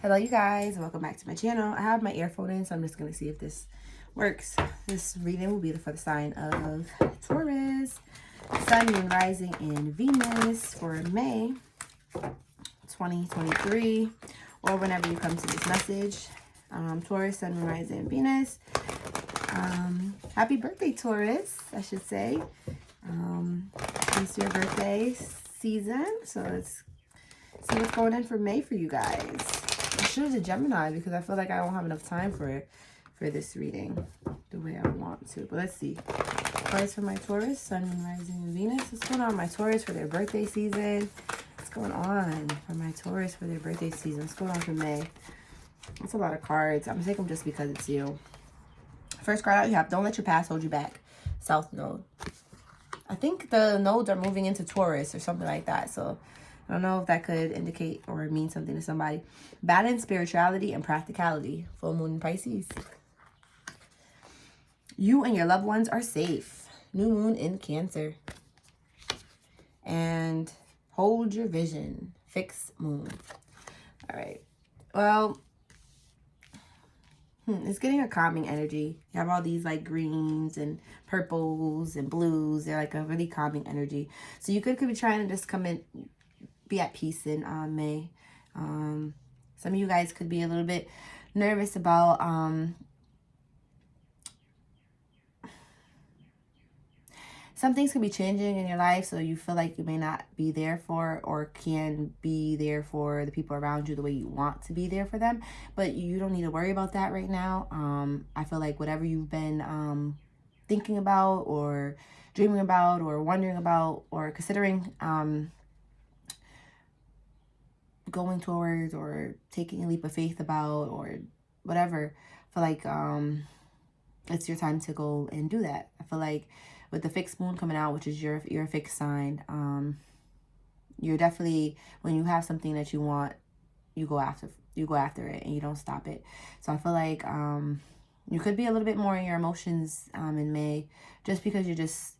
Hello you guys, welcome back to my channel. I have my earphone in, so I'm just going to see if this works. This reading will be for the sign of Taurus, Sun, Moon, Rising, and Venus for May 2023, or whenever you come to this message. Taurus, Sun, Moon, Rising, and Venus. Happy birthday, Taurus, I should say. It's your birthday season, so let's see what's going in for May for you guys. I should have a Gemini because I feel like I don't have enough time for this reading the way I want to. But let's see. Cards for my Taurus, Sun, Moon, Rising, and Venus. What's going on with my Taurus for their birthday season? What's going on for my Taurus for their birthday season? What's going on for May? It's a lot of cards. I'm going to take them just because it's you. First card out you have, don't let your past hold you back. South Node. I think the nodes are moving into Taurus or something like that. So I don't know if that could indicate or mean something to somebody. Balance, spirituality, and practicality. Full moon in Pisces. You and your loved ones are safe. New moon in Cancer. And hold your vision. Fixed moon. All right. Well, it's getting a calming energy. You have all these like greens and purples and blues. They're like a really calming energy. So you could be trying to just come in, be at peace in May. Some of you guys could be a little bit nervous about some things could be changing in your life, so you feel like you may not be there for or can be there for the people around you the way you want to be there for them. But you don't need to worry about that right now. I feel like whatever you've been thinking about or dreaming about or wondering about or considering going towards or taking a leap of faith about or whatever, I feel like it's your time to go and do that. I feel like with the fixed moon coming out, which is your fixed sign, you're definitely, when you have something that you want, you go after it and you don't stop it. So I feel like you could be a little bit more in your emotions in May, just because you're just,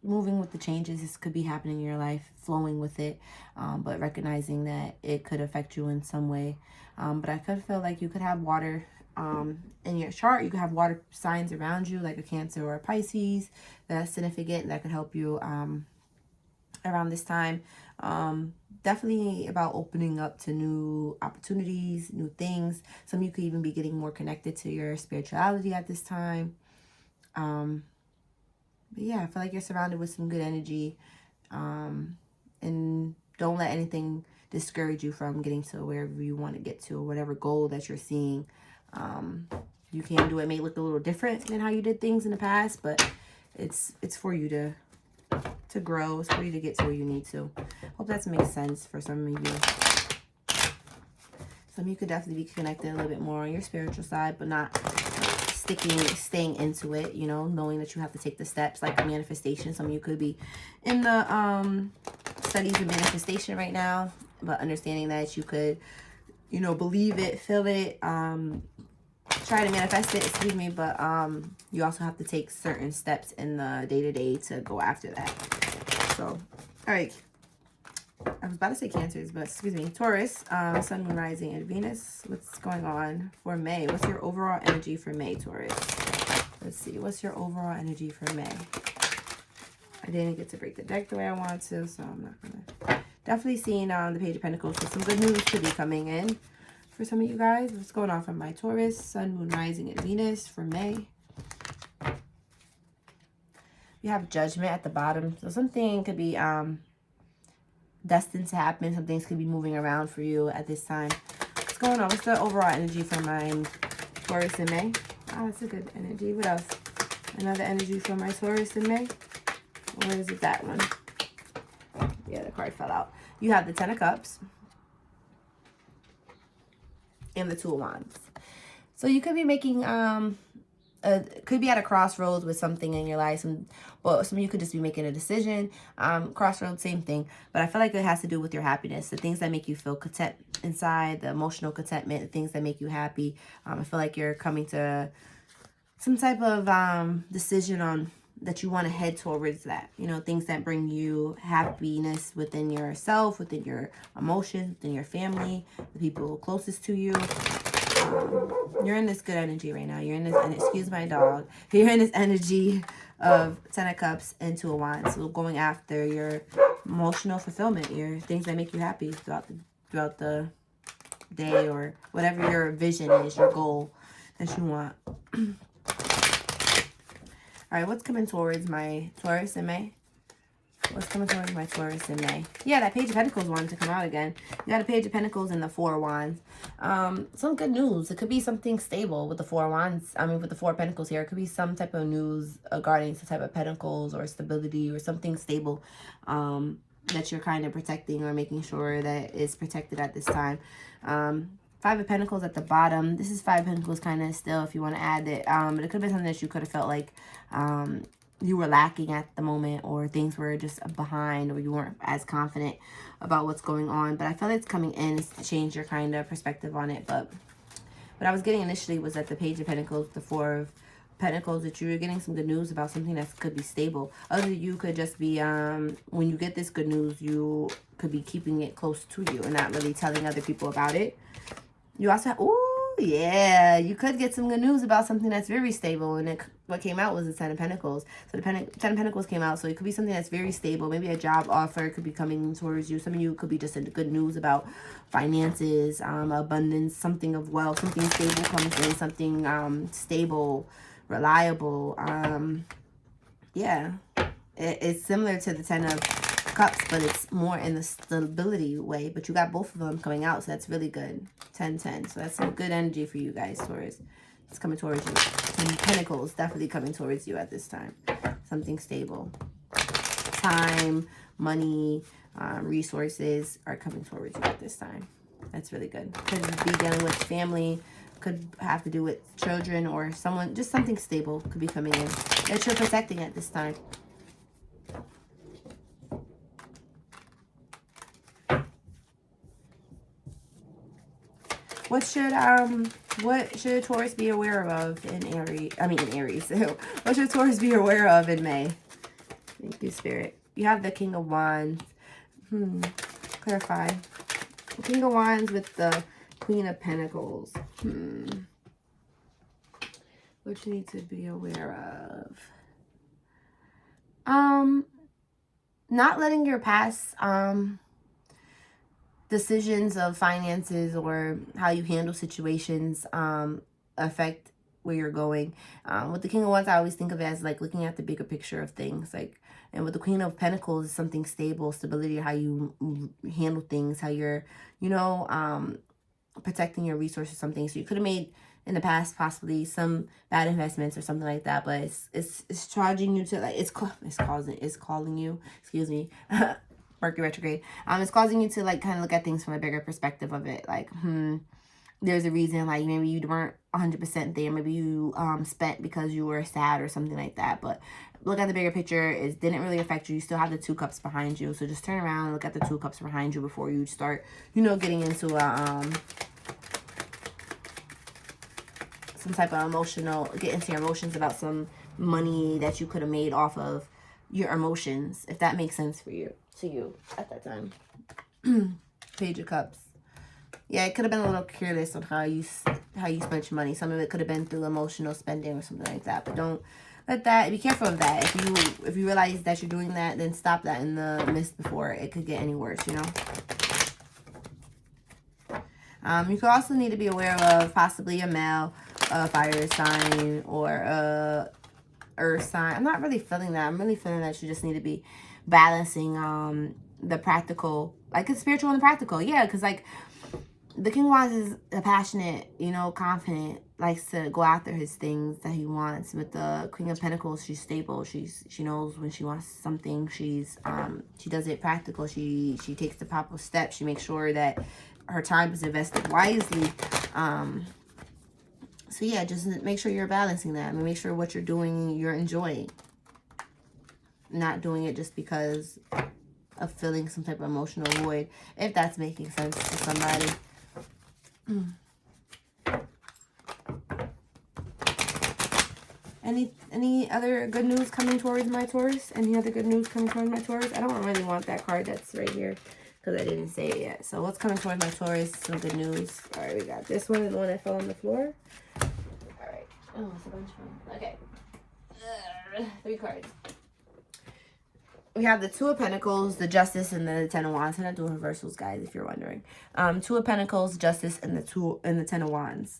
moving with the changes. This could be happening in your life, flowing with it, but recognizing that it could affect you in some way. But I could feel like you could have water in your chart. You could have water signs around you, like a Cancer or a Pisces. That's significant. That could help you around this time. Definitely about opening up to new opportunities, new things. Some of you could even be getting more connected to your spirituality at this time. But yeah, I feel like you're surrounded with some good energy. And don't let anything discourage you from getting to wherever you want to get to, or whatever goal that you're seeing. You can do it. It may look a little different than how you did things in the past, but it's for you to grow. It's for you to get to where you need to. Hope that makes sense for some of you. Some of you could definitely be connected a little bit more on your spiritual side, but not staying into it, knowing that you have to take the steps like manifestation. Some of you could be in the studies of manifestation right now, but understanding that you could, believe it, feel it, try to manifest it, but you also have to take certain steps in the day-to-day to go after that. So, all right. I was about to say Cancers, but Taurus, Sun, Moon, Rising, and Venus. What's going on for May? What's your overall energy for May, Taurus? Let's see. What's your overall energy for May? I didn't get to break the deck the way I wanted to, so I'm not going to. Definitely seeing the Page of Pentacles, so some good news could be coming in for some of you guys. What's going on for my Taurus, Sun, Moon, Rising, and Venus for May? You have Judgment at the bottom, so something could be destined to happen. Some things could be moving around for you at this time. What's going on? What's the overall energy for my Taurus in May? Oh, that's a good energy. What else? Another energy for my Taurus in May? Or is it that one? Yeah, the card fell out. You have the Ten of Cups and the Two of Wands. So you could be making could be at a crossroads with something in your life. Some of you could just be making a decision. Crossroads, same thing. But I feel like it has to do with your happiness. The things that make you feel content inside, the emotional contentment, the things that make you happy. I feel like you're coming to some type of decision on that you want to head towards that. You know, things that bring you happiness within yourself, within your emotions, within your family, the people closest to you. You're in this good energy right now. You're in this, and excuse my dog, you're in this energy of 10 of Cups and 2 of Wands. So going after your emotional fulfillment, your things that make you happy throughout the day, or whatever your vision is, your goal that you want. All right, what's coming towards my Taurus in May? What's coming towards my Taurus in May? Yeah, that Page of Pentacles wanted to come out again. You got a Page of Pentacles and the 4 of Wands. Some good news. It could be something stable with the 4 of Wands. I mean, with the 4 of Pentacles here. It could be some type of news regarding some type of Pentacles or stability or something stable that you're kind of protecting or making sure that is protected at this time. 5 of Pentacles at the bottom. This is 5 of Pentacles kind of still, if you want to add it. But it could have been something that you could have felt like you were lacking at the moment, or things were just behind, or you weren't as confident about what's going on. But I feel like it's coming in to change your kind of perspective on it. But what I was getting initially was that the Page of Pentacles, the 4 of Pentacles, that you're getting some good news about something that could be stable. Other you could just be, when you get this good news, you could be keeping it close to you and not really telling other people about it. You also have, oh yeah, you could get some good news about something that's very stable. And what came out was the 10 of Pentacles. So the 10 of Pentacles came out. So it could be something that's very stable. Maybe a job offer could be coming towards you. Some of you could be just good news about finances, abundance, something of wealth, something stable comes in, something stable, reliable. Yeah, it's similar to the 10 of Cups, but it's more in the stability way. But you got both of them coming out, so that's really good. 10-10. So that's some good energy for you guys, Taurus. It's coming towards you. And Pentacles definitely coming towards you at this time. Something stable. Time, money, resources are coming towards you at this time. That's really good. Could be dealing with family. Could have to do with children or someone. Just something stable could be coming in that you're protecting at this time. What should Taurus be aware of in Aries? I mean, in Aries. What should Taurus be aware of in May? Thank you, Spirit. You have the King of Wands. Clarify. The King of Wands with the Queen of Pentacles. What you need to be aware of? Not letting your past decisions of finances or how you handle situations affect where you're going. With the King of Wands, I always think of it as like looking at the bigger picture of things. Like, and with the Queen of Pentacles, it's something stable, stability, how you handle things, how you're, you know, protecting your resources, something. So you could have made in the past possibly some bad investments or something like that, but it's charging you to, like, it's calling you, excuse me. Mercury retrograde. It's causing you to like kind of look at things from a bigger perspective of it. Like, there's a reason, like maybe you weren't 100% there. Maybe you spent because you were sad or something like that. But look at the bigger picture. It didn't really affect you. You still have the 2 cups behind you. So just turn around and look at the 2 cups behind you before you start, you know, getting into some type of get into your emotions about some money that you could have made off of your emotions, if that makes sense for you, to you at that time. Page of Cups. Yeah, it could have been a little careless on how you spent your money. Some of it could have been through emotional spending or something like that. But don't let that, be careful of that. If you realize that you're doing that, then stop that in the midst before it could get any worse, you know. You could also need to be aware of possibly a male, a fire sign, or a earth sign. I'm not really feeling that. I'm really feeling that you just need to be balancing the practical, like the spiritual and the practical. Yeah, because like the King of Wands is a passionate, you know, confident, likes to go after his things that he wants. With the Queen of Pentacles, she's stable. She knows when she wants something. She does it practical. She takes the proper steps. She makes sure that her time is invested wisely. So yeah, just make sure you're balancing that. I mean, make sure what you're doing, you're enjoying. Not doing it just because of feeling some type of emotional void, if that's making sense to somebody. Any other good news coming towards my Taurus? Any other good news coming towards my Taurus? I don't really want that card that's right here because I didn't say it yet. So what's coming towards my Taurus? Some good news. All right, we got this one, the one that fell on the floor. All right. Oh, it's a bunch of them. Okay. 3 cards. We have the Two of Pentacles, the Justice, and the Ten of Wands. I'm not doing reversals, guys, if you're wondering. Two of Pentacles, Justice, and the Ten of Wands.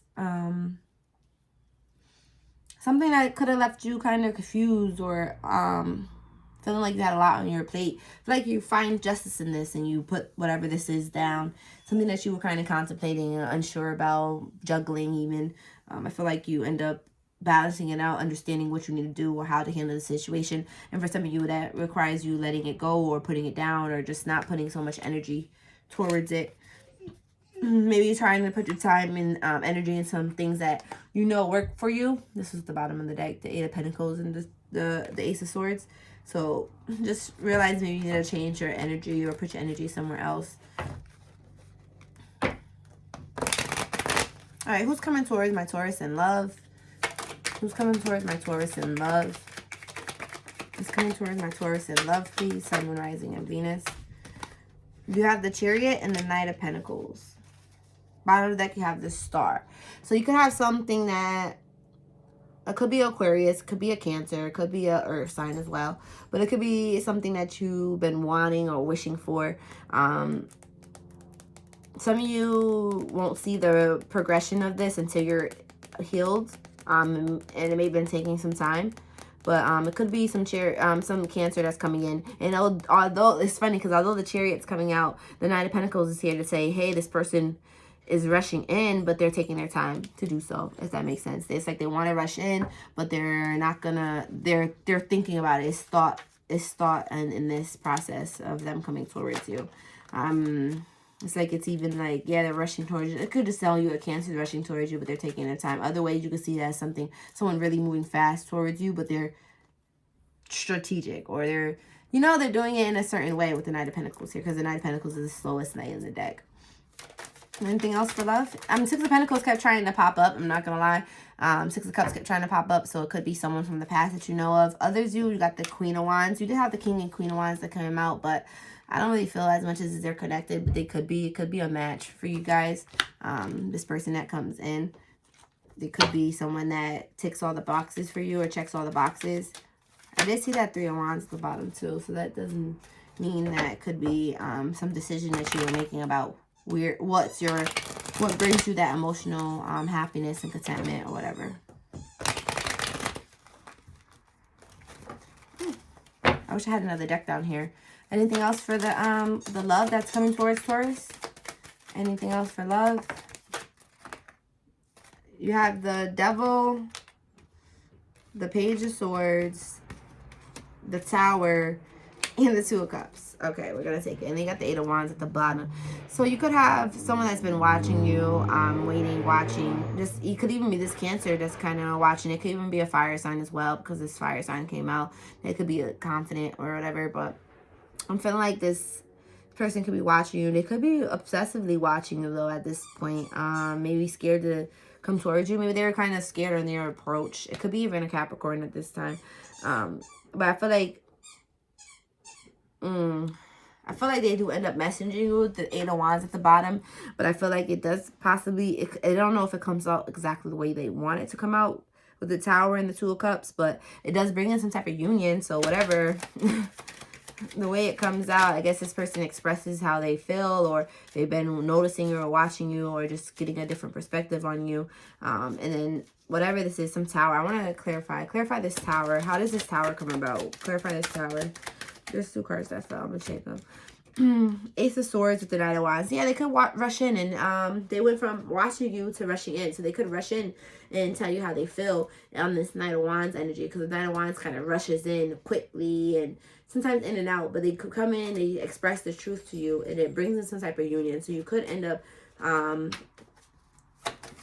Something that could have left you kind of confused or feeling like you had a lot on your plate. I feel like you find justice in this and you put whatever this is down. Something that you were kind of contemplating, unsure about, juggling even. I feel like you end up balancing it out, understanding what you need to do or how to handle the situation. And for some of you, that requires you letting it go or putting it down or just not putting so much energy towards it. Maybe you're trying to put your time and energy in some things that you know work for you. This is the bottom of the deck, the Eight of Pentacles and the Ace of Swords. So just realize maybe you need to change your energy or put your energy somewhere else. All right, who's coming towards my Taurus in love? Who's coming towards my Taurus in love? Who's coming towards my Taurus in love, please? Sun, Moon, Rising, and Venus. You have the Chariot and the Knight of Pentacles. Bottom of the deck, you have the Star. So you could have something that... It could be Aquarius, it could be a Cancer, it could be a Earth sign as well. But it could be something that you've been wanting or wishing for. Some of you won't see the progression of this until you're healed. And it may have been taking some time. But it could be some Cancer that's coming in. And although it's funny because although the Chariot's coming out, the Knight of Pentacles is here to say, hey, this person is rushing in, but they're taking their time to do so, if that makes sense. It's like they want to rush in, but they're not gonna, they're thinking about it. It's thought and in this process of them coming towards you. It's like it's even like, yeah, they're rushing towards you. It could just tell you a Cancer rushing towards you, but they're taking their time. Other ways you could see that as someone really moving fast towards you, but they're strategic, or they're, you know, they're doing it in a certain way with the Knight of Pentacles here, because the Knight of Pentacles is the slowest knight in the deck. Anything else for love? Six of Pentacles kept trying to pop up. I'm not going to lie. Six of Cups kept trying to pop up. So it could be someone from the past that you know of. Others, you got the Queen of Wands. You did have the King and Queen of Wands that came out. But I don't really feel as much as they're connected. But they could be. It could be a match for you guys. This person that comes in. It could be someone that ticks all the boxes for you or checks all the boxes. I did see that Three of Wands at the bottom too. So that doesn't mean that it could be some decision that you were making about what brings you that emotional happiness and contentment or whatever. I wish I had another deck down here. Anything else for the love that's coming towards Taurus? Anything else for love? You have the Devil, the Page of Swords, the Tower, and the Two of Cups. Okay, we're going to take it. And they got the Eight of Wands at the bottom. So you could have someone that's been watching you, waiting, watching. It could even be this Cancer that's kind of watching. It could even be a fire sign as well, because this fire sign came out. It could be confident or whatever, but I'm feeling like this person could be watching you. They could be obsessively watching you, though, at this point. Maybe scared to come towards you. Maybe they were kind of scared on their approach. It could be even a Capricorn at this time. But I feel like they do end up messaging you with the Eight of Wands at the bottom. But I feel like it does possibly... I don't know if it comes out exactly the way they want it to come out with the Tower and the Two of Cups. But it does bring in some type of union. So whatever... the way it comes out, I guess this person expresses how they feel, or they've been noticing you or watching you, or just getting a different perspective on you. And then whatever this is, some Tower. I want to clarify this Tower. How does this Tower come about? Clarify this Tower. There's 2 cards that fell. I'm gonna shake them. Ace of Swords with the Knight of Wands. Yeah, they could rush in, and they went from watching you to rushing in. So they could rush in and tell you how they feel on this Knight of Wands energy, because the Knight of Wands kind of rushes in quickly and sometimes in and out. But they could come in, they express the truth to you, and it brings in some type of union. So you could end up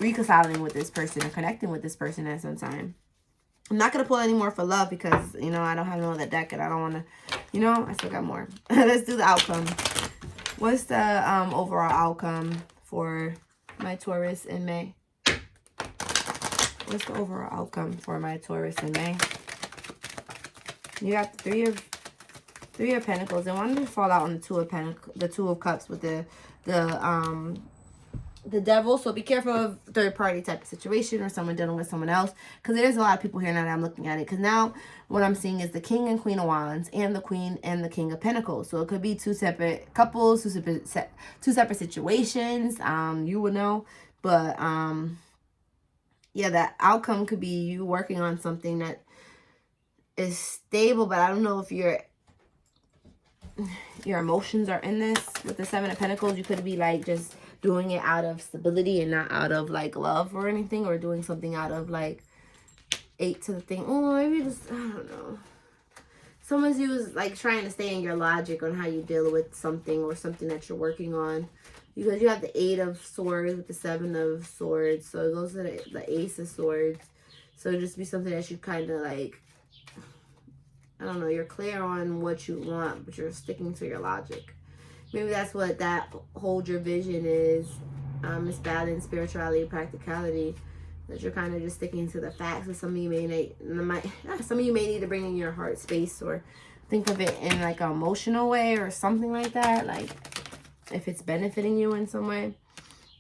reconciling with this person or connecting with this person at some time. I'm not going to pull any more for love because, you know, I don't have no other deck and I don't want to, you know, I still got more. Let's do the outcome. What's the overall outcome for my Taurus in May? What's the overall outcome for my Taurus in May? You got the Three of Pentacles. I wanted to fall out on the Two of Cups with the Devil. So be careful of third party type of situation or someone dealing with someone else, because there's a lot of people here now that I'm looking at it. Because now what I'm seeing is the King and Queen of Wands and the Queen and the King of Pentacles. So it could be two separate couples, two separate situations. You would know, but yeah, that outcome could be you working on something that is stable, but I don't know if your emotions are in this. With the Seven of Pentacles, you could be like just doing it out of stability and not out of like love or anything, or doing something out of like Eight to the thing. Oh, maybe just, I don't know. Someone's like trying to stay in your logic on how you deal with something or something that you're working on. Because you have the Eight of Swords with the Seven of Swords. So those are the Ace of Swords. So just be something that you kind of like, I don't know, you're clear on what you want, but you're sticking to your logic. Maybe that's what that hold your vision is. It's balance, spirituality, practicality. That you're kind of just sticking to the facts. And some of you may need to bring in your heart space, or think of it in like an emotional way or something like that. Like if it's benefiting you in some way.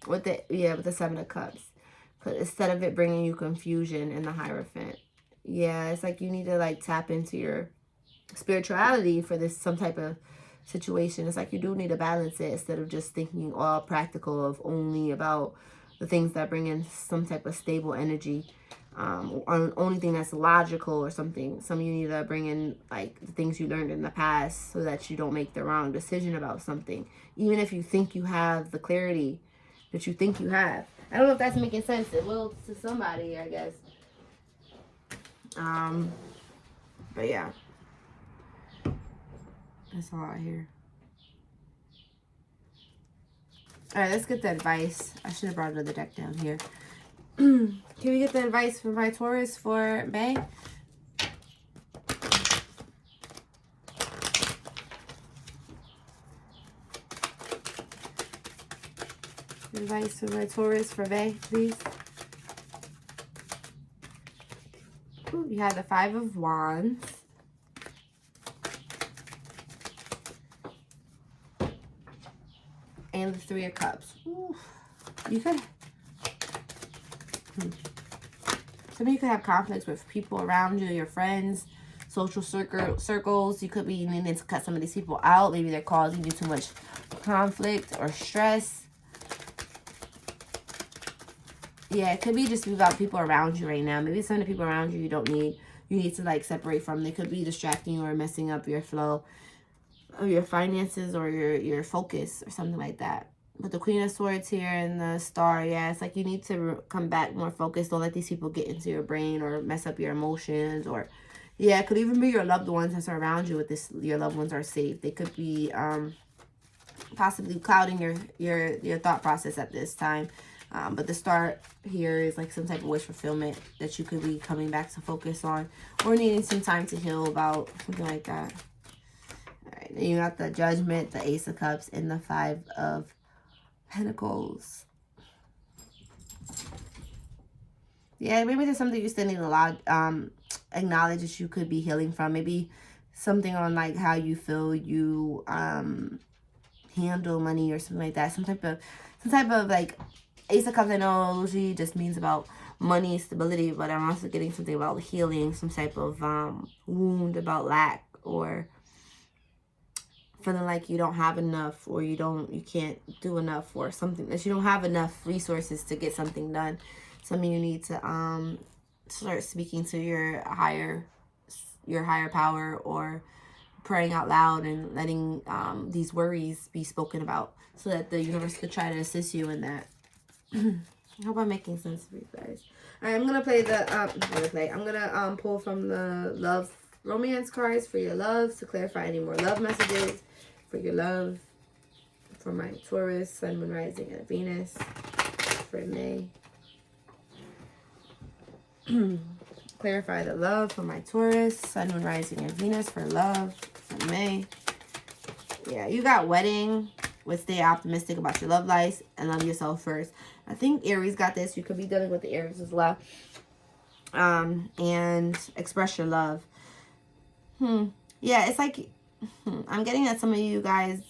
With the Seven of Cups. But instead of it bringing you confusion in the Hierophant. Yeah, it's like you need to like tap into your spirituality for some type of situation. It's like you do need to balance it instead of just thinking all practical of only about the things that bring in some type of stable energy. Only thing that's logical or something. Some of you need to bring in like the things you learned in the past so that you don't make the wrong decision about something. Even if you think you have the clarity that you think you have. I don't know if that's making sense. It will to somebody, I guess. But yeah. That's a lot here. Alright, let's get the advice. I should have brought another deck down here. Can we get the advice for my Taurus for May? Advice for my Taurus for May, please. Ooh, you have the Five of Wands. And the Three of Cups. Ooh. You could... Some of you could have conflicts with people around you, your friends, social circles. You could be needing to cut some of these people out. Maybe they're causing you too much conflict or stress. Yeah, it could be just about people around you right now. Maybe some of the people around you don't need. You need to like separate from. They could be distracting you or messing up your flow of your finances or your focus or something like that. With the Queen of Swords here and the Star, yeah, it's like you need to come back more focused. Don't let these people get into your brain or mess up your emotions. Or, yeah, it could even be your loved ones that are around you with this. Your loved ones are safe. They could be possibly clouding your thought process at this time. But the Star here is like some type of wish fulfillment that you could be coming back to focus on. Or needing some time to heal about, something like that. All right, then you got the Judgment, the Ace of Cups, and the Five of Pentacles. Yeah, maybe there's something you still need to acknowledge that you could be healing from. Maybe something on like how you feel you handle money or something like that. Some type of like Ace of Cups. I know usually just means about money, stability, but I'm also getting something about healing, some type of wound about lack, or feeling like you don't have enough, or you can't do enough, or something that you don't have enough resources to get something done. Some of you need to start speaking to your higher power, or praying out loud and letting these worries be spoken about, so that the universe could try to assist you in that. I hope I'm making sense for you guys. All right, I'm gonna play the I'm gonna pull from the love romance cards for your love to clarify any more love messages for your love for my Taurus, Sun, Moon, Rising, and Venus for May. Clarify the love for my Taurus, Sun, Moon, Rising, and Venus for love for May. Yeah, you got wedding with stay optimistic about your love life and love yourself first. I think Aries got this. You could be dealing with the Aries as well. And express your love. Yeah, it's like, I'm getting that some of you guys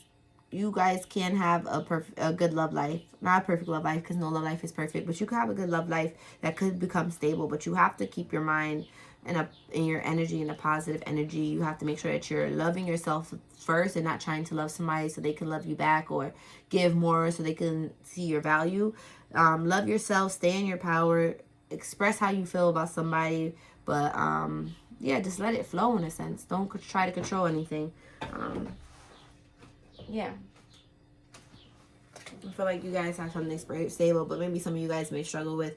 can have a good love life. Not a perfect love life, because no love life is perfect, but you can have a good love life that could become stable. But you have to keep your mind and your energy in a positive energy. You have to make sure that you're loving yourself first and not trying to love somebody so they can love you back, or give more so they can see your value. Love yourself, stay in your power, express how you feel about somebody, but yeah, just let it flow in a sense. Don't try to control anything. Yeah. I feel like you guys have something stable, but maybe some of you guys may struggle with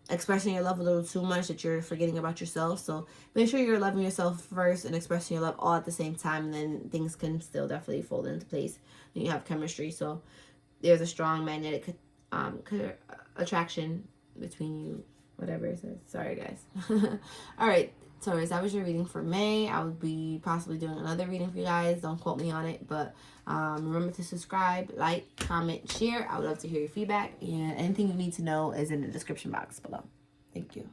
expressing your love a little too much, that you're forgetting about yourself. So make sure you're loving yourself first and expressing your love all at the same time, and then things can still definitely fold into place. And you have chemistry, so there's a strong magnetic attraction between you, whatever it says. Sorry, guys. All right, Taurus, that was your reading for May. I will be possibly doing another reading for you guys. Don't quote me on it, but remember to subscribe, like, comment, share. I would love to hear your feedback, and anything you need to know is in the description box below. Thank you.